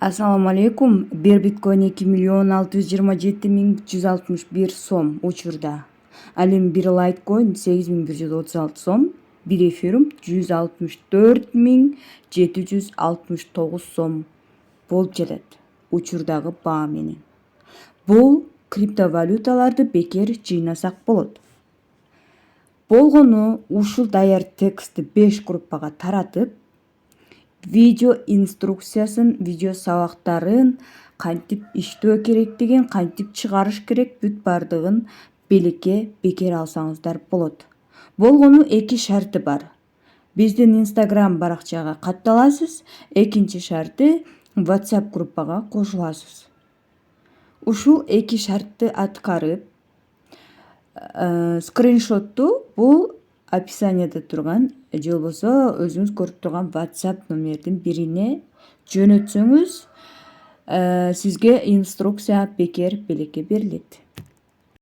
Assalamu alaikum. Bir Bitcoin 2.627.161 сом учурда. Ал эми bir Litecoin 8.136 сом, bir Ethereum 164.769 сом болуп жатат учурдагы баа менен. Бул криптовалюталарды бекер жыйнасак болот. Болгону ушул даяр текстти 5 группага таратып, видео инструкциясын, видео сабактарын кантип иштөө керектигин, кантип чыгарыш керек, бүт бардыгын белекке бекер алсаңыздар болот. Болгону 2 шарты бар. Биздин Instagram баракчага катталасыз, экинчи шарты WhatsApp группага кошуласыз. Ушул 2 шартты аткарып, скриншотту бул описанияда турган же болбосо өзүңүз көрүп турган WhatsApp номердин бирине жөнөтсөңүз, сизге инструкция бекер белекке берилет.